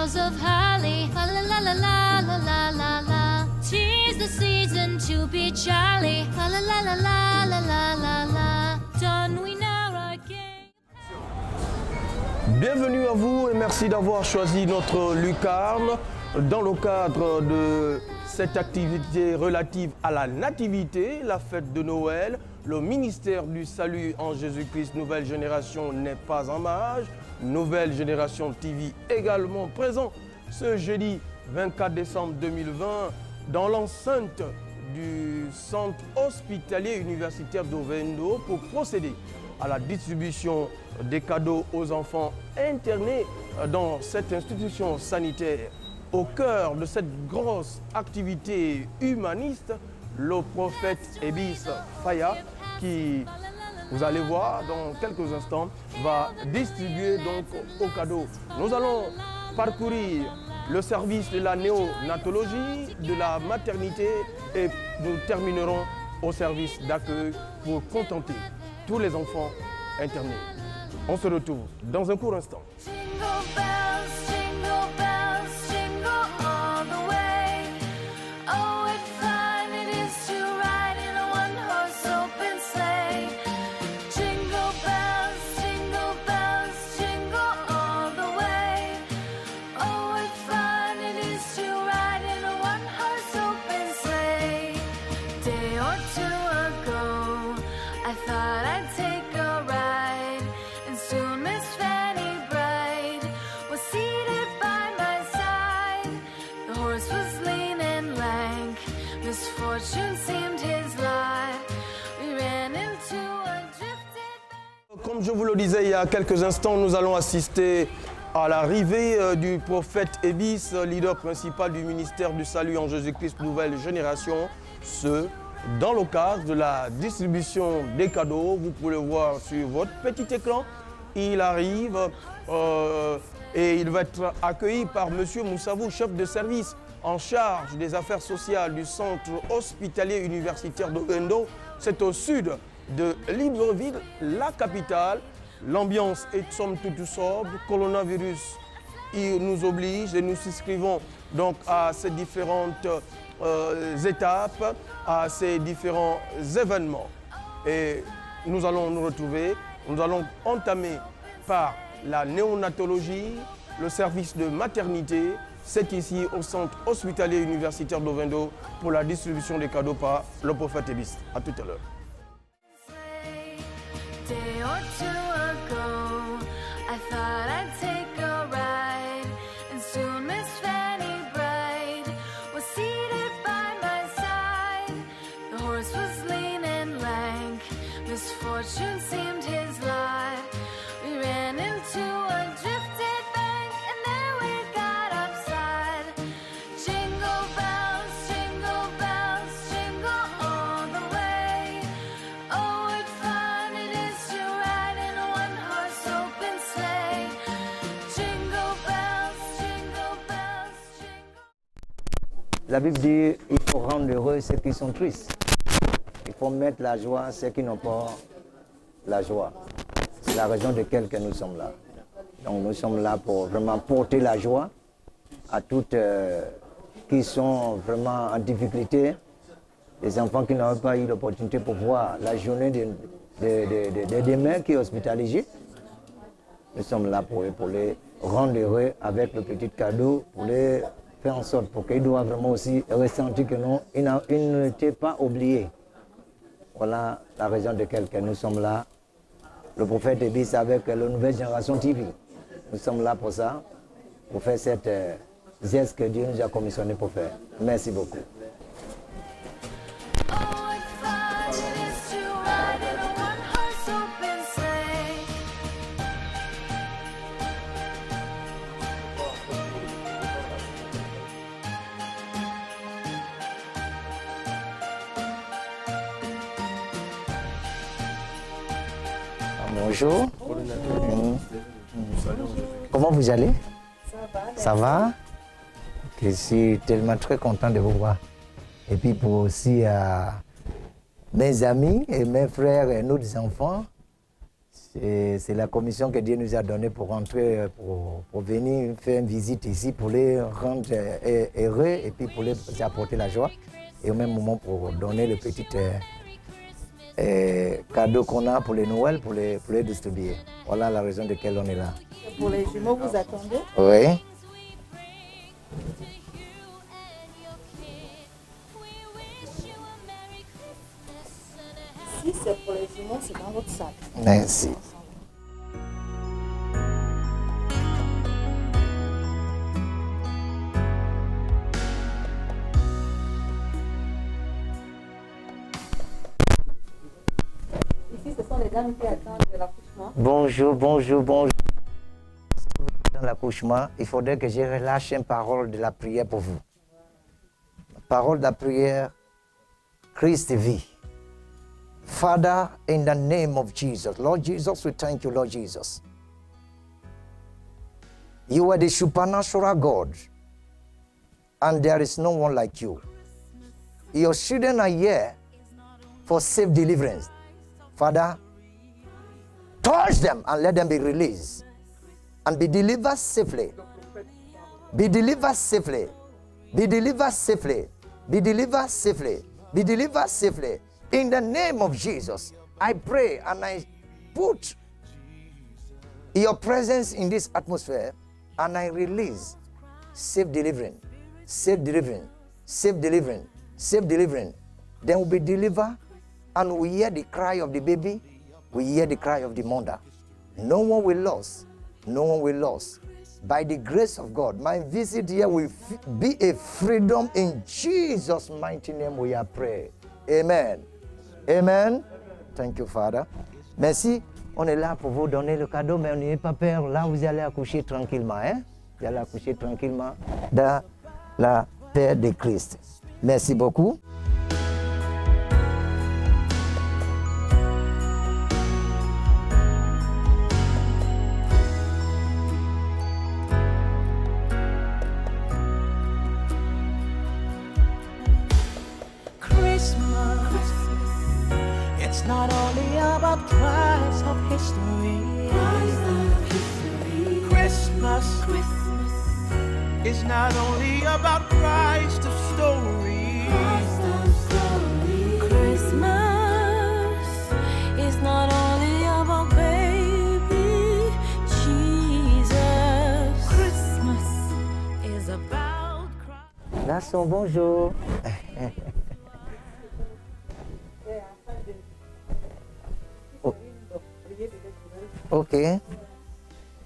boughs of holly. La la la la la la la la la. 'Tis the season to be jolly. La la la la la la la la la. Done we now again. Bienvenue à vous et merci d'avoir choisi notre lucarne dans le cadre de cette activité relative à la nativité, la fête de Noël. Le ministère du Salut en Jésus-Christ, Nouvelle Génération n'est pas en marge. Nouvelle Génération TV également présent ce jeudi 24 décembre 2020 dans l'enceinte du centre hospitalier universitaire d'Ovendo pour procéder à la distribution des cadeaux aux enfants internés dans cette institution sanitaire. Au cœur de cette grosse activité humaniste, le prophète Ebis Faya, qui, vous allez voir dans quelques instants, va distribuer donc aux cadeaux. Nous allons parcourir le service de la néonatologie, de la maternité et nous terminerons au service d'accueil pour contenter tous les enfants internés. On se retrouve dans un court instant. Comme je vous le disais il y a quelques instants, nous allons assister à l'arrivée du prophète Ebis, leader principal du ministère du Salut en Jésus-Christ Nouvelle Génération, ce dans le cadre de la distribution des cadeaux. Vous pouvez le voir sur votre petit écran. Il arrive et il va être accueilli par M. Moussavou, chef de service en charge des affaires sociales du centre hospitalier universitaire d'Ovendo. C'est au sud de Libreville, la capitale. L'ambiance est somme toute sobre. Coronavirus, il nous oblige et nous souscrivons donc à ces différentes étapes, à ces différents événements. Et nous allons nous retrouver, nous allons entamer par la néonatologie, le service de maternité. C'est ici au centre hospitalier universitaire d'Ovendo pour la distribution des cadeaux par le prophète Ebis. À tout à l'heure. Day or two ago, I thought I'd take a ride, and soon Miss Fanny Bright was seated by my side. The horse was lean and lank, misfortune seemed his lot. We ran into a drifted bank, and there we got upside. Jingle bells, jingle bells, jingle all the way. Oh, what fun it is to ride in a one-horse open sleigh. Jingle bells, jingle bells, jingle. La Bible dit il faut rendre heureux ceux qui sont tristes. Il faut mettre la joie à ceux qui n'ont pas la joie. C'est la raison de laquelle nous sommes là. Donc nous sommes là pour vraiment porter la joie à toutes qui sont vraiment en difficulté. Les enfants qui n'ont pas eu l'opportunité pour voir la journée de demain qui est hospitalisée. Nous sommes là pour les rendre heureux avec le petit cadeau, pour les faire en sorte pour qu'ils doivent vraiment aussi ressentir que non, ils n'étaient pas oubliés. Voilà la raison de laquelle nous sommes là. Le prophète Ebis avec la Nouvelle Génération TV. Nous sommes là pour ça, pour faire cette geste que Dieu nous a commissionné pour faire. Merci beaucoup. Oh, what fun it is to ride in a one-horse open sleigh. Bonjour. Comment vous allez? Ça va? Je suis tellement très content de vous voir. Et puis pour aussi mes amis et mes frères et nos enfants, C'est la commission que Dieu nous a donnée pour rentrer, pour venir faire une visite ici, pour les rendre heureux et puis pour les apporter la joie. Et au même moment pour donner le petit cadeau qu'on a pour les Noël, pour les distribuer. Voilà la raison de laquelle on est là. Pour les jumeaux, vous attendez? Oui. Si c'est pour les jumeaux, c'est dans votre sac. Merci. Ici, ce sont les dames qui attendent de l'accouchement. Bonjour, bonjour, bonjour. Dans l'accouchement, il faudrait que je relâche une parole de la prière pour vous. Parole de la prière, Christ vit. Father, in the name of Jesus, Lord Jesus, we thank you, Lord Jesus. You are the supernatural God, and there is no one like you. Your children are here for safe deliverance. Father, touch them and let them be released and be delivered safely. Be delivered safely. Be delivered safely. Be delivered safely. Be delivered safely. In the name of Jesus, I pray and I put your presence in this atmosphere and I release safe deliverance, safe deliverance, safe deliverance, safe deliverance. Then we'll be delivered and we hear the cry of the baby, we hear the cry of the mother. No one will lose, no one will lose. By the grace of God, my visit here will be a freedom. In Jesus' mighty name we are praying. Amen. Amen. Thank you, Father. Merci. On est là pour vous donner le cadeau, mais n'ayez pas peur. Là, vous allez accoucher tranquillement. Hein? Vous allez accoucher tranquillement dans la paix de Christ. Merci beaucoup. It's not only about Christ of history. Christmas is not only about Christ of story. Christmas is not only about baby Jesus. Christmas is about Christ. Garçon, bonjour. Okay.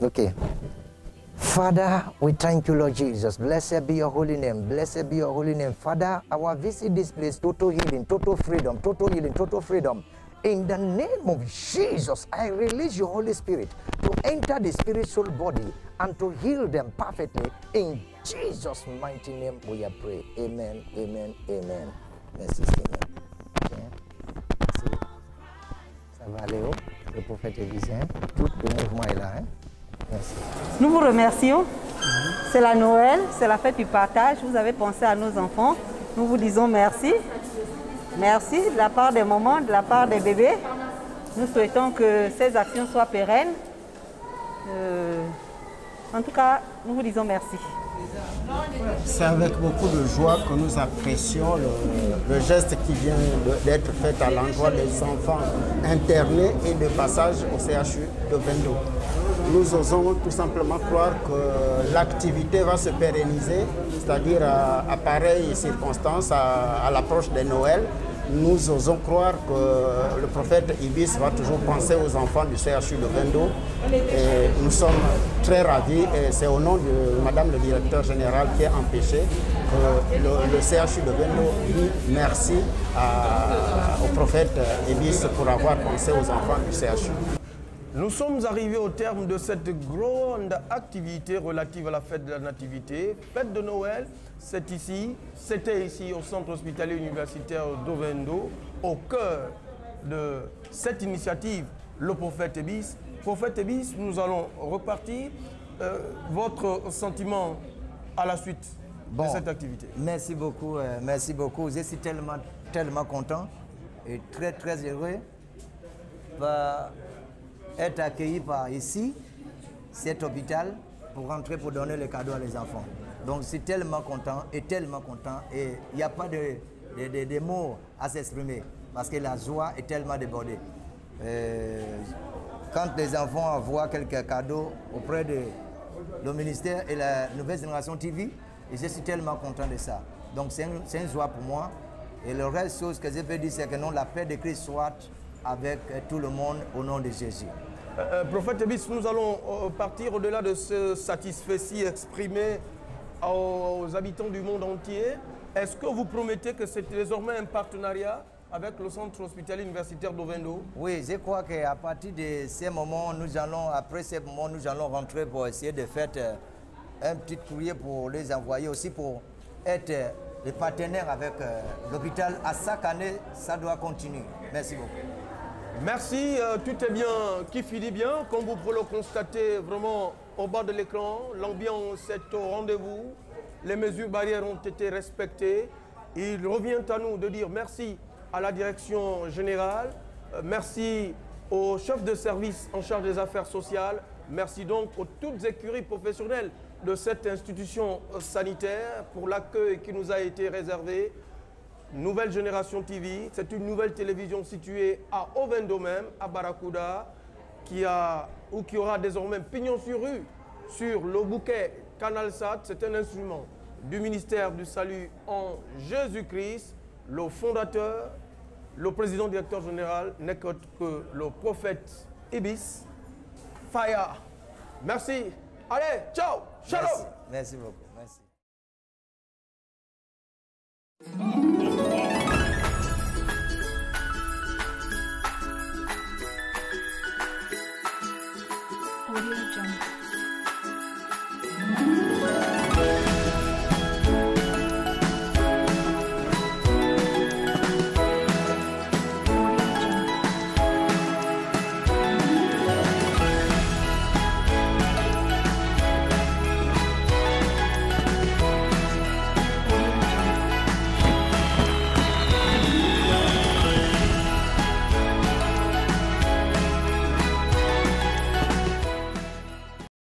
Okay. Father, we thank you, Lord Jesus. Blessed be your holy name. Blessed be your holy name. Father, our visit this place, total healing, total freedom, total healing, total freedom. In the name of Jesus, I release your Holy Spirit to enter the spiritual body and to heal them perfectly. In Jesus' mighty name we are praying. Amen, amen, amen. Merci, Seigneur. Okay. Merci. Ça va, Léo? Le prophète Élisée, tout le mouvement est là. Hein? Merci. Nous vous remercions. C'est la Noël, c'est la fête du partage. Vous avez pensé à nos enfants. Nous vous disons merci. Merci de la part des mamans, de la part des bébés. Nous souhaitons que ces actions soient pérennes. En tout cas, nous vous disons merci. C'est avec beaucoup de joie que nous apprécions le geste qui vient d'être fait à l'endroit des enfants internés et de passage au CHU de Vendo. Nous osons tout simplement croire que l'activité va se pérenniser, c'est-à-dire à pareille circonstance, à l'approche de Noël. Nous osons croire que le prophète Ibis va toujours penser aux enfants du CHU de Vendo. Et nous sommes très ravis et c'est au nom de Madame le directeur général qui est empêché que le CHU de Vendo dit merci au prophète Ibis pour avoir pensé aux enfants du CHU. Nous sommes arrivés au terme de cette grande activité relative à la fête de la Nativité. Fête de Noël, c'était ici au centre hospitalier universitaire d'Ovendo, au cœur de cette initiative, le prophète Ibis. Prophète Ibis, nous allons repartir. Votre sentiment à la suite de cette activité? Merci beaucoup, merci beaucoup. Je suis tellement content et très heureux. être accueillis par ici, cet hôpital, pour rentrer pour donner les cadeaux à les enfants. Donc je suis tellement content et il n'y a pas de mots à s'exprimer parce que la joie est tellement débordée. Quand les enfants voient quelques cadeaux auprès de le ministère et la Nouvelle Génération TV, et je suis tellement content de ça. Donc c'est une joie pour moi. Et le reste chose que je peux dire, c'est que non, la paix de Christ soit avec tout le monde au nom de Jésus. Prophète Ebis, nous allons partir au-delà de ce satisfait exprimé aux habitants du monde entier. Est-ce que vous promettez que c'est désormais un partenariat avec le centre hospitalier universitaire d'Ovendo? Oui, je crois qu'à partir de ces moments, après ces moments, nous allons rentrer pour essayer de faire un petit courrier pour les envoyer aussi pour être les partenaires avec l'hôpital. À chaque année, ça doit continuer. Merci beaucoup. Merci, tout est bien qui finit bien. Comme vous pouvez le constater vraiment au bas de l'écran, l'ambiance est au rendez-vous. Les mesures barrières ont été respectées. Il revient à nous de dire merci à la direction générale, merci au chef de service en charge des affaires sociales, merci donc aux toutes écuries professionnelles de cette institution sanitaire pour l'accueil qui nous a été réservé. Nouvelle Génération TV, c'est une nouvelle télévision située à Ovendo même, à Barracuda, qui aura désormais pignon sur rue sur le bouquet CanalSat. C'est un instrument du ministère du Salut en Jésus-Christ. Le fondateur, le président directeur général n'est que le prophète Ibis Faya. Merci. Allez, ciao, shalom. Merci beaucoup. Merci. Audio Jungle.